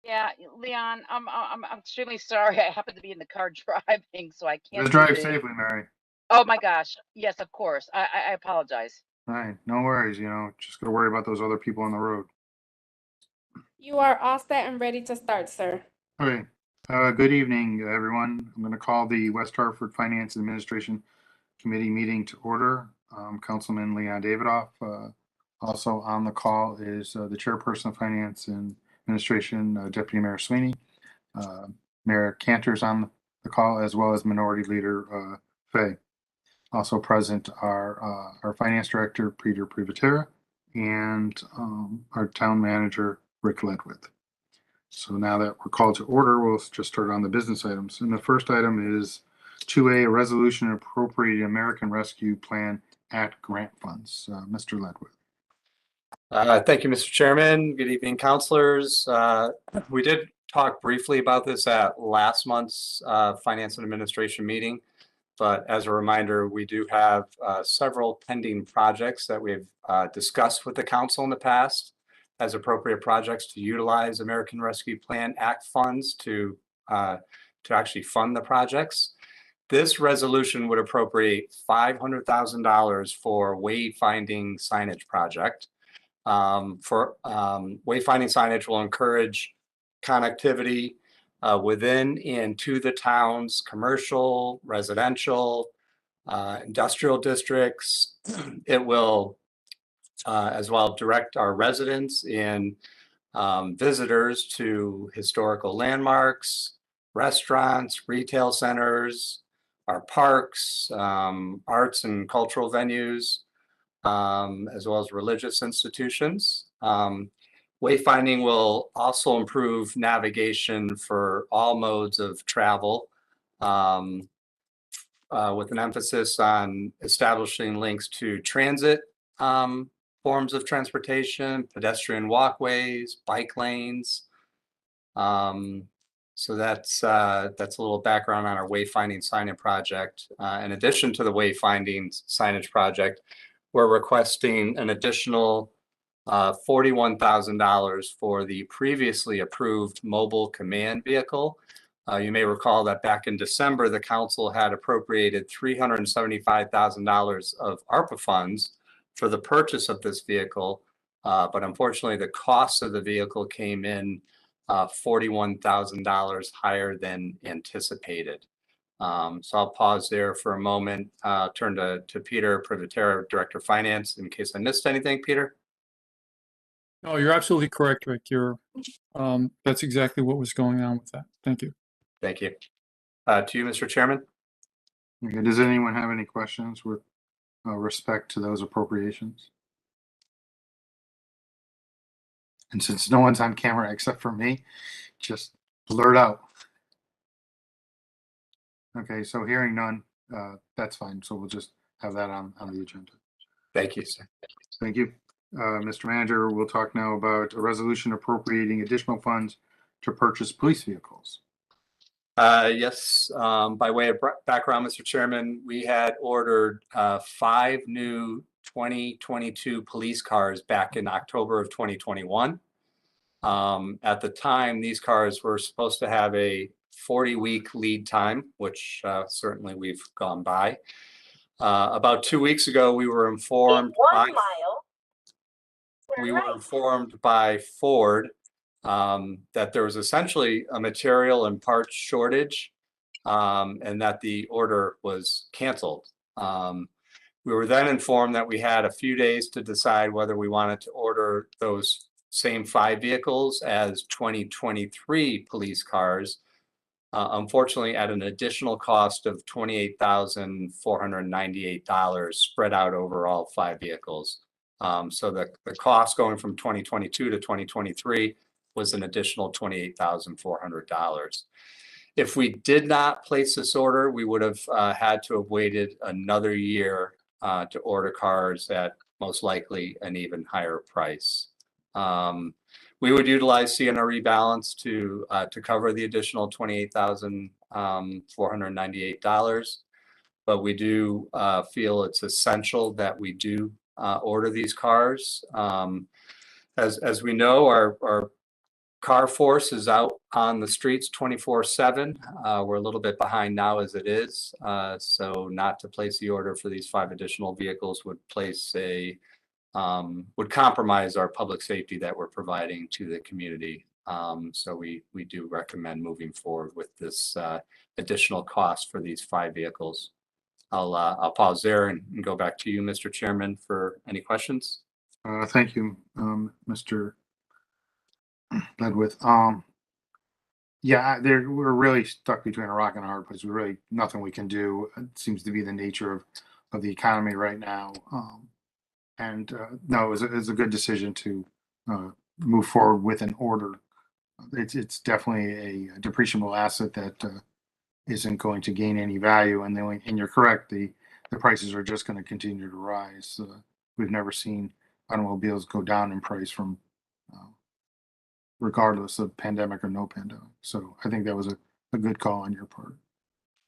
Yeah, Leon, I'm extremely sorry. I happen to be in the car driving, so I can't Just do drive the. safely, Mary. Oh my gosh. Yes, of course. I apologize. All right, no worries. Just gotta worry about those other people on the road. You are all set and ready to start, sir. Okay. Good evening, everyone. I'm going to call the West Hartford Finance Administration Committee meeting to order. Councilman Leon Davidoff. Also on the call is the Chairperson of Finance and Administration, Deputy Mayor Sweeney. Mayor Cantor's on the call, as well as Minority Leader Fay. Also present are our Finance Director, Peter Privatera, and our Town Manager, Rick Ledwith. So now that we're called to order, we'll just start on the business items. And the first item is 2A, a resolution appropriating American Rescue Plan Act grant funds. Mr. Ledwith. Thank you, Mr. Chairman. Good evening, councilors. We did talk briefly about this at last month's Finance and Administration meeting, but as a reminder, we do have several pending projects that we've discussed with the council in the past as appropriate projects to utilize American Rescue Plan Act funds to actually fund the projects. This resolution would appropriate $500,000 for wayfinding signage project. Wayfinding signage will encourage connectivity within and to the town's commercial, residential, industrial districts. It will as well direct our residents and visitors to historical landmarks, restaurants, retail centers, our parks, arts and cultural venues, as well as religious institutions. Wayfinding will also improve navigation for all modes of travel, with an emphasis on establishing links to transit forms of transportation, pedestrian walkways, bike lanes. So that's a little background on our wayfinding signage project. In addition to the wayfinding signage project, we're requesting an additional $41,000 for the previously approved mobile command vehicle. You may recall that back in December, the council had appropriated $375,000 of ARPA funds for the purchase of this vehicle, but unfortunately the cost of the vehicle came in $41,000 higher than anticipated. So I'll pause there for a moment, turn to Peter Privatera, Director of Finance, in case I missed anything. Peter? No, you're absolutely correct, Rick. That's exactly what was going on with that. Thank you. Thank you. To you, Mr. Chairman. Okay, does anyone have any questions with respect to those appropriations? And since no one's on camera except for me, just blurt out. Okay, so hearing none, that's fine. So we'll just have that on the agenda. Thank you, sir. Thank you. Mr. Manager, we'll talk now about a resolution appropriating additional funds to purchase police vehicles. Yes, by way of background, Mr. Chairman, we had ordered 5 new 2022 police cars back in October of 2021. At the time, these cars were supposed to have a 40-week lead time, which certainly we've gone by. About 2 weeks ago, we were informed by Ford that there was essentially a material and parts shortage, and that the order was canceled. We were then informed that we had a few days to decide whether we wanted to order those same 5 vehicles as 2023 police cars, unfortunately at an additional cost of $28,498 spread out over all 5 vehicles. So the cost going from 2022 to 2023 was an additional $28,400. If we did not place this order, we would have had to have waited another year to order cars at most likely an even higher price. We would utilize CNRE balance to cover the additional $28,498, but we do feel it's essential that we do order these cars. As we know, our car force is out on the streets 24/7. We're a little bit behind now as it is. So not to place the order for these 5 additional vehicles would would compromise our public safety that we're providing to the community. So we do recommend moving forward with this additional cost for these 5 vehicles. I'll pause there and go back to you, Mr. Chairman, for any questions. Thank you, Mr. Ledwith. Yeah, we're really stuck between a rock and a hard place. Nothing we can do. It seems to be the nature of the economy right now. No, it was a good decision to move forward with an order. It's definitely a depreciable asset that isn't going to gain any value. And you're correct, the prices are just going to continue to rise. We've never seen automobiles go down in price from regardless of pandemic or no pandemic. So I think that was a good call on your part.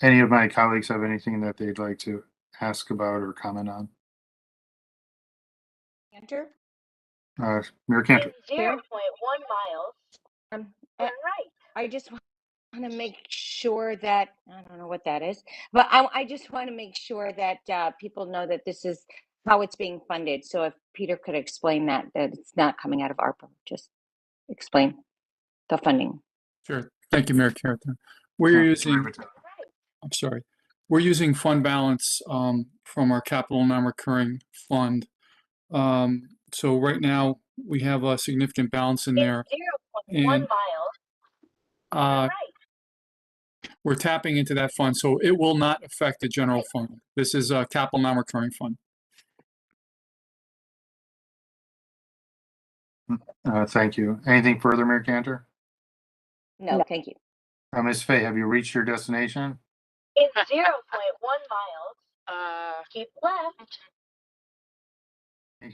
Any of my colleagues have anything that they'd like to ask about or comment on? Cantor? Mayor Cantor. 0.1 miles. Right. I just want to make sure that, I don't know what that is, but I just want to make sure that people know that this is how it's being funded. So if Peter could explain that it's not coming out of ARPA, just explain the funding. Sure. Thank you, Mayor Carrington. We're using fund balance from our capital non-recurring fund. So right now we have a significant balance in there. 0.1 and miles. we're tapping into that fund, so it will not affect the general fund. This is a capital non-recurring fund. Thank you. Anything further, Mayor Cantor? No, thank you. Ms. Fay, have you reached your destination? It's 0.1 miles. Keep left.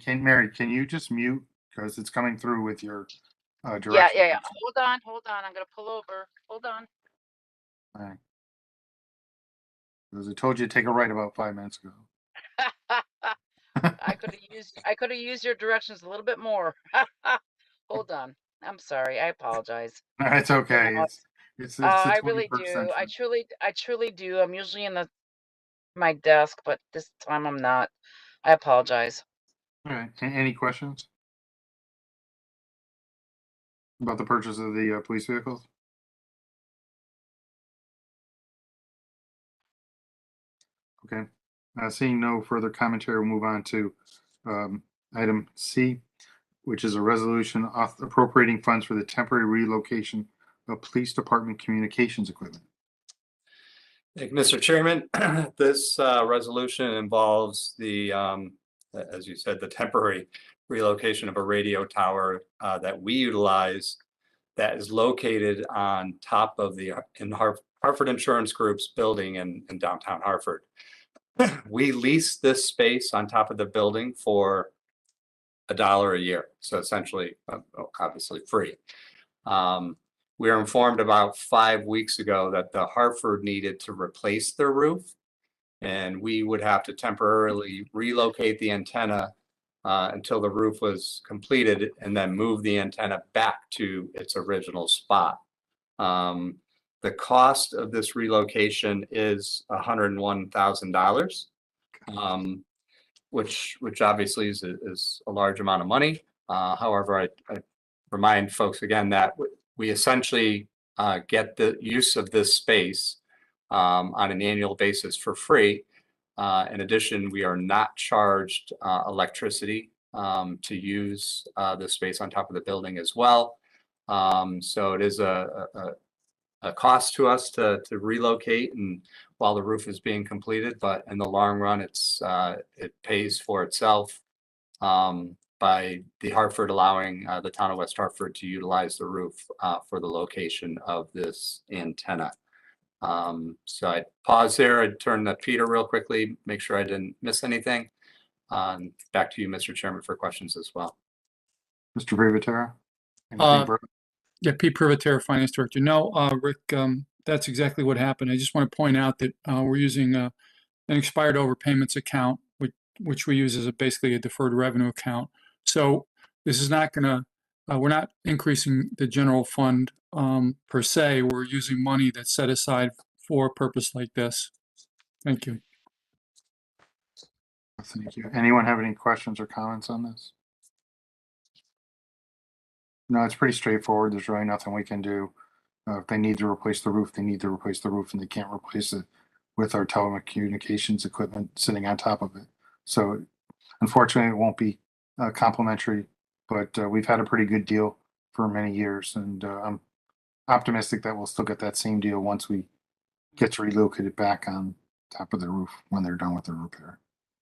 And Mary, can you just mute because it's coming through with your direction? Yeah. Hold on. I'm gonna pull over. Hold on. All right. Because I told you to take a right about 5 minutes ago. I could have used your directions a little bit more. Hold on. I'm sorry. I apologize. It's okay. It's the I really 21st do. century. I truly do. I'm usually in my desk, but this time I'm not. I apologize. All right. Any questions about the purchase of the police vehicles? Okay. Seeing no further commentary, we'll move on to item C, which is a resolution appropriating funds for the temporary relocation of police department communications equipment. Thank you, Mr. Chairman. This resolution involves the, as you said, the temporary relocation of a radio tower that we utilize that is located on top of the Hartford Insurance Group's building in downtown Hartford. We lease this space on top of the building for $1 a year, so essentially, obviously free. We were informed about 5 weeks ago that the Hartford needed to replace their roof, and we would have to temporarily relocate the antenna until the roof was completed and then move the antenna back to its original spot. The cost of this relocation is $101,000, which obviously is a large amount of money. However, I remind folks again that we essentially get the use of this space on an annual basis for free. In addition, we are not charged electricity to use the space on top of the building as well. So it is a cost to us to relocate and while the roof is being completed, but in the long run, it pays for itself by the Hartford allowing the town of West Hartford to utilize the roof for the location of this antenna. So I pause there. I'd turn to Peter real quickly, make sure I didn't miss anything. Back to you, Mr. Chairman, for questions as well. Mr. Privatera? Anything further? Yeah, Pete Privatera, Finance Director. No, Rick, that's exactly what happened. I just want to point out that we're using an expired overpayments account, which we use as basically a deferred revenue account. So this is not going to we're not increasing the general fund per se. We're using money that's set aside for a purpose like this. Thank you. Thank you. Anyone have any questions or comments on this? No, it's pretty straightforward. There's really nothing we can do. If they need to replace the roof, they need to replace the roof, and they can't replace it with our telecommunications equipment sitting on top of it. So unfortunately, it won't be complimentary, but we've had a pretty good deal for many years, and I'm optimistic that we'll still get that same deal once we get to relocate it back on top of the roof when they're done with the repair.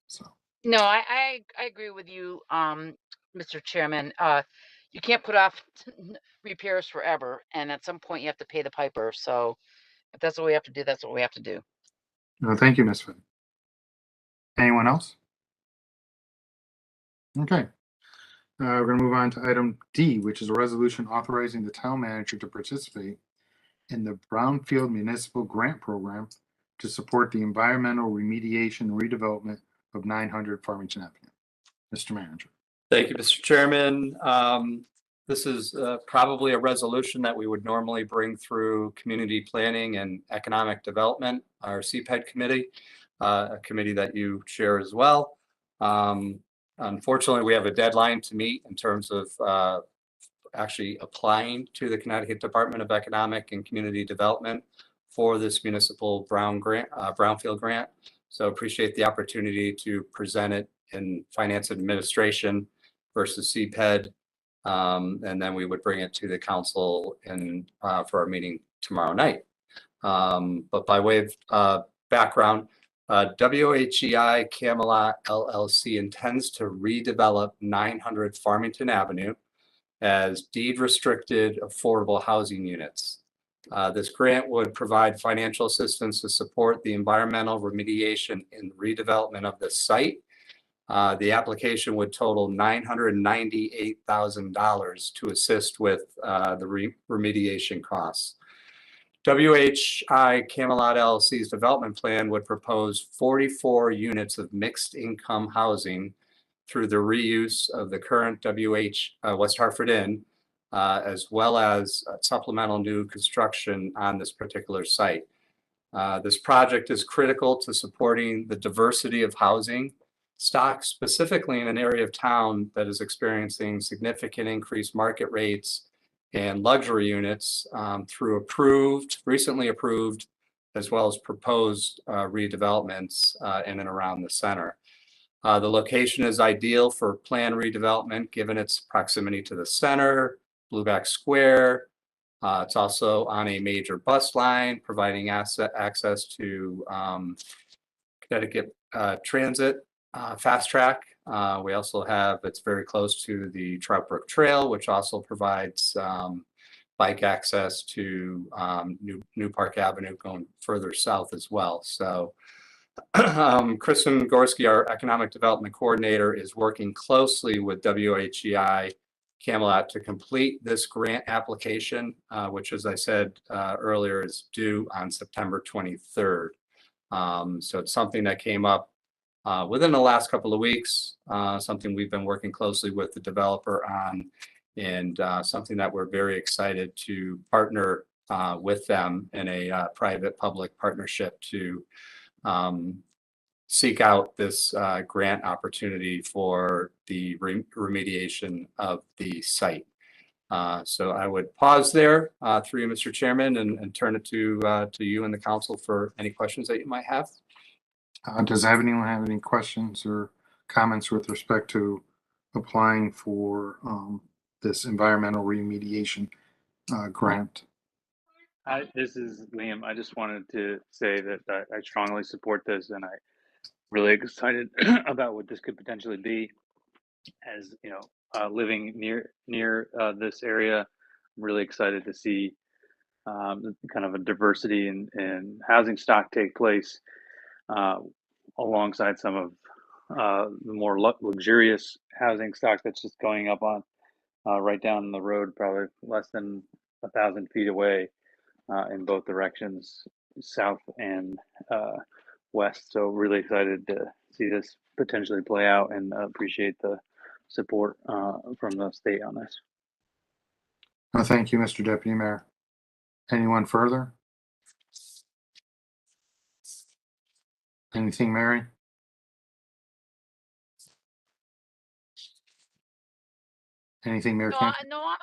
So. No, I agree with you, Mr. Chairman. You can't put off repairs forever, and at some point you have to pay the piper. So if that's what we have to do, that's what we have to do. No, thank you, Ms. Finn. Anyone else? Okay. We're going to move on to item D, which is a resolution authorizing the town manager to participate in the Brownfield Municipal Grant Program to support the environmental remediation and redevelopment of 900 Farmington Avenue. Mr. Manager. Thank you, Mr. Chairman. This is probably a resolution that we would normally bring through Community Planning and Economic Development, our CPED committee, a committee that you chair as well. Unfortunately, we have a deadline to meet in terms of actually applying to the Connecticut Department of Economic and Community Development for this municipal Brownfield grant. So appreciate the opportunity to present it in Finance Administration versus CPED. And then we would bring it to the council for our meeting tomorrow night. But by way of background, WHEI Camelot LLC intends to redevelop 900 Farmington Avenue as deed restricted affordable housing units. This grant would provide financial assistance to support the environmental remediation and redevelopment of the site. The application would total $998,000 to assist with the remediation costs. WHI Camelot LLC's development plan would propose 44 units of mixed income housing through the reuse of the current West Hartford Inn, as well as supplemental new construction on this particular site. This project is critical to supporting the diversity of housing stock, specifically in an area of town that is experiencing significant increased market rates and luxury units through recently approved, as well as proposed redevelopments in and around the center. The location is ideal for planned redevelopment given its proximity to the center, Blueback Square. It's also on a major bus line, providing access to Connecticut Transit Fast Track. We also it's very close to the Trout Brook Trail, which also provides bike access to New Park Avenue going further south as well. So Kristen Gorski, our Economic Development Coordinator, is working closely with WHEI Camelot to complete this grant application, which, as I said earlier, is due on September 23rd. So it's something that came up within the last couple of weeks, something we've been working closely with the developer on, and something that we're very excited to partner with them in a private-public partnership to seek out this grant opportunity for the remediation of the site. So I would pause there through you, Mr. Chairman, and turn it to you and the council for any questions that you might have. Does anyone have any questions or comments with respect to applying for this environmental remediation grant? This is Liam. I just wanted to say that I strongly support this, and I'm really excited about what this could potentially be. As you know, living near this area, I'm really excited to see kind of a diversity in housing stock take place alongside some of the more luxurious housing stock that's just going up on right down the road, probably less than 1,000 feet away in both directions, south and west. So really excited to see this potentially play out, and appreciate the support from the state on this. Thank you, Mr. Deputy Mayor. Anyone further? Anything, Mary? Anything, Mayor No, Cantor? no,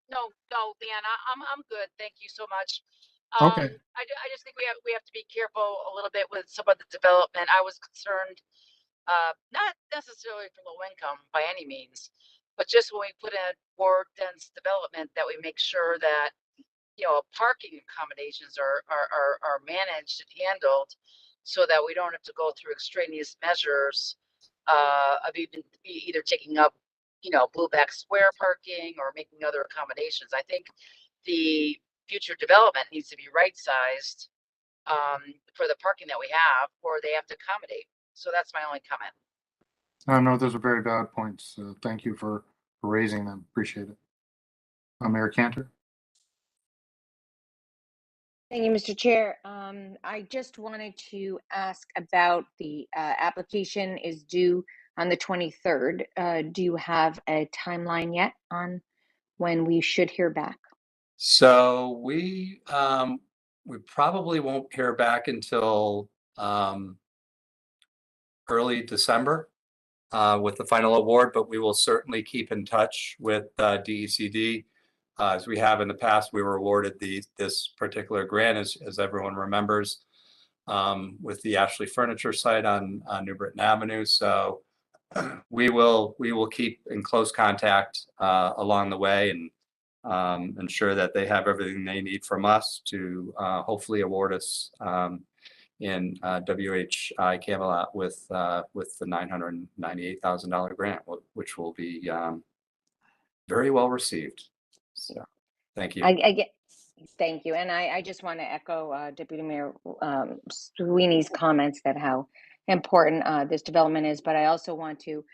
no, Dan, I'm good. Thank you so much. Okay. I just think we have to be careful a little bit with some of the development. I was concerned, not necessarily for low income by any means, but just when we put in more dense development, that we make sure that, parking accommodations are managed and handled so that we don't have to go through extraneous measures of either taking up, Blueback Square parking or making other accommodations. I think the future development needs to be right-sized for the parking that we have, or they have to accommodate. So that's my only comment. No, those are very valid points. Thank you for raising them. Appreciate it. Mayor Cantor? Thank you, Mr. Chair. I just wanted to ask about the application is due on the 23rd. Do you have a timeline yet on when we should hear back? So we probably won't hear back until early December with the final award, but we will certainly keep in touch with DECD. As we have in the past, we were awarded this particular grant, as everyone remembers, with the Ashley Furniture site on New Britain Avenue. So we will keep in close contact along the way and ensure that they have everything they need from us to hopefully award us in WHI Camelot with the $998,000 grant, which will be very well received. So, thank you. I get. Thank you. And I just want to echo Deputy Mayor Sweeney's comments that how important this development is. But I also want to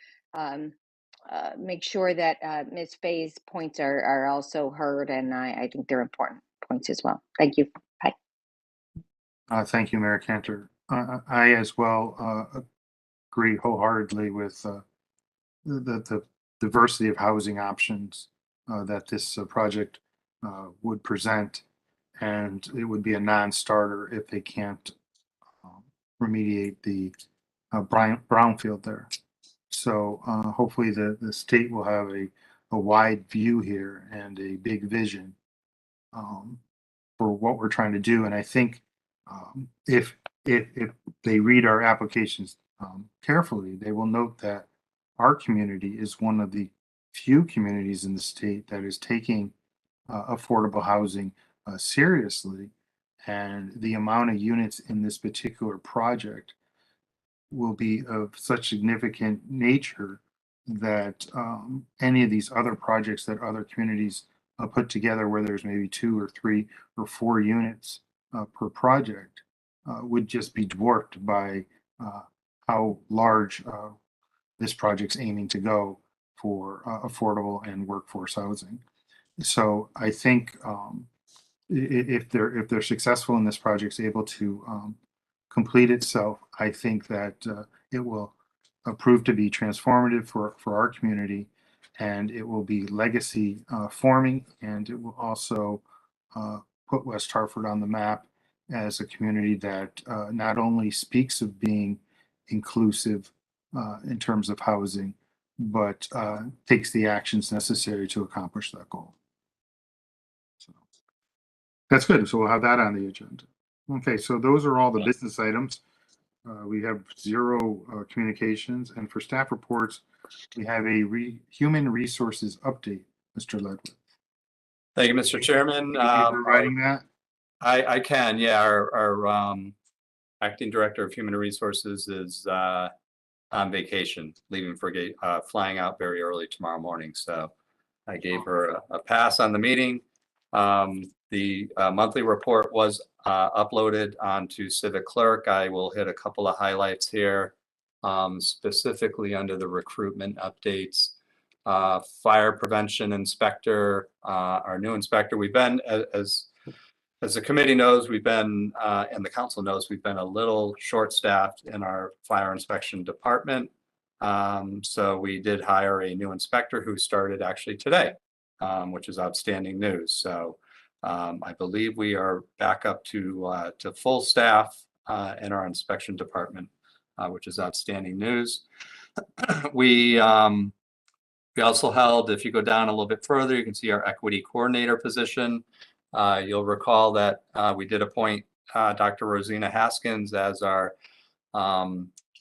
make sure that Ms. Fay's points are also heard, and I think they're important points as well. Thank you. Bye. Thank you, Mayor Cantor. I as well agree wholeheartedly with the diversity of housing options that this project would present, and it would be a non-starter if they can't remediate the brownfield there. So hopefully the state will have a wide view here and a big vision for what we're trying to do. And I think if they read our applications carefully, they will note that our community is one of the few communities in the state that is taking affordable housing seriously. And the amount of units in this particular project will be of such significant nature that any of these other projects that other communities put together, where there's maybe 2 or 3 or 4 units per project, would just be dwarfed by how large this project's aiming to go for affordable and workforce housing. So I think if they're successful and this project's able to complete itself, I think that it will prove to be transformative for our community, and it will be legacy forming, and it will also put West Hartford on the map as a community that not only speaks of being inclusive in terms of housing, but takes the actions necessary to accomplish that goal. So that's good. So we'll have that on the agenda. Okay, so those are all the business items. We have 0 communications, and for staff reports, we have a human resources update. Mr. Ledwith. Thank you, Mr. Chairman. Writing that? I can, yeah. Our acting director of human resources is on vacation, leaving for flying out very early tomorrow morning. So I gave her a pass on the meeting. The monthly report was uploaded onto Civic Clerk. I will hit a couple of highlights here, specifically under the recruitment updates. Fire prevention inspector, our new inspector. We've been, as the committee knows, we've been, and the council knows, we've been a little short-staffed in our fire inspection department. So we did hire a new inspector who started actually today. which is outstanding news. So I believe we are back up to full staff in our inspection department, which is outstanding news. We also held, if you go down a little bit further, you can see our equity coordinator position. You'll recall that we did appoint Dr. Rosina Haskins as our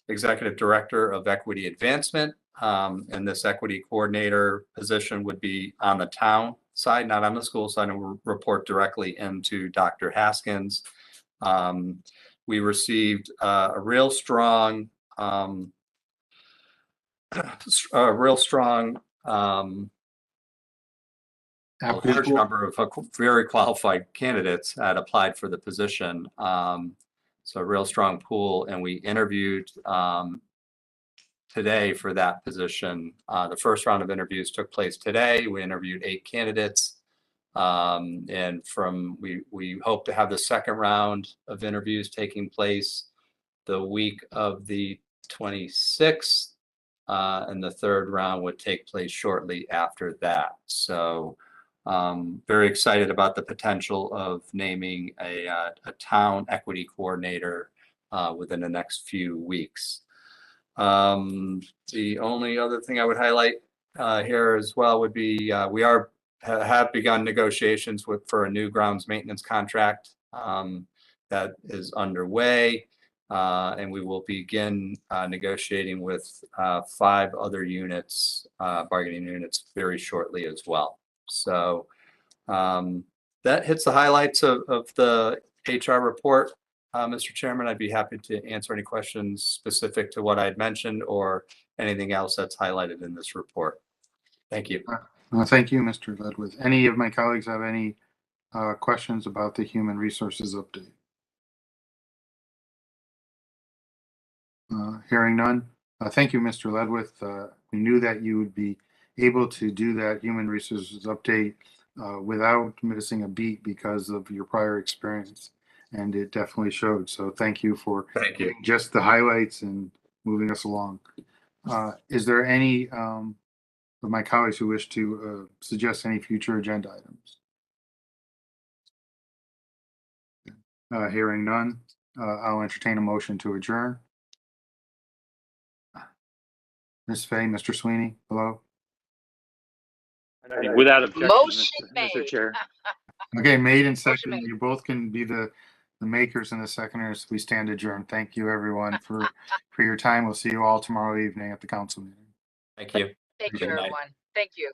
Executive Director of Equity Advancement. And this equity coordinator position would be on the town side, not on the school side, and will report directly into Dr. Haskins. We received a real strong a large number of very qualified candidates had applied for the position. So a real strong pool, and we interviewed today for that position. The first round of interviews took place today. We interviewed 8 candidates. And we hope to have the second round of interviews taking place the week of the 26th. And the third round would take place shortly after that. So very excited about the potential of naming a town equity coordinator within the next few weeks. The only other thing I would highlight here as well would be we have begun negotiations for a new grounds maintenance contract that is underway. And we will begin negotiating with 5 other units, bargaining units, very shortly as well. So that hits the highlights of the HR report. Mr. Chairman, I'd be happy to answer any questions specific to what I had mentioned or anything else that's highlighted in this report. Thank you. Thank you, Mr. Ledwith. Any of my colleagues have any questions about the human resources update? Hearing none. Thank you, Mr. Ledwith. We knew that you would be able to do that human resources update without missing a beat because of your prior experience, and it definitely showed. So thank you for just the highlights and moving us along. Is there any of my colleagues who wish to suggest any future agenda items? Hearing none, I'll entertain a motion to adjourn. Ms. Fay, Mr. Sweeney, hello. Without objection, Motion Mr. made. Chair. Okay, made and seconded. made. You both can be the makers and the seconders. We stand adjourned. Thank you, everyone, for your time. We'll see you all tomorrow evening at the council meeting. Thank you. Thank you, Good night. everyone. Thank you.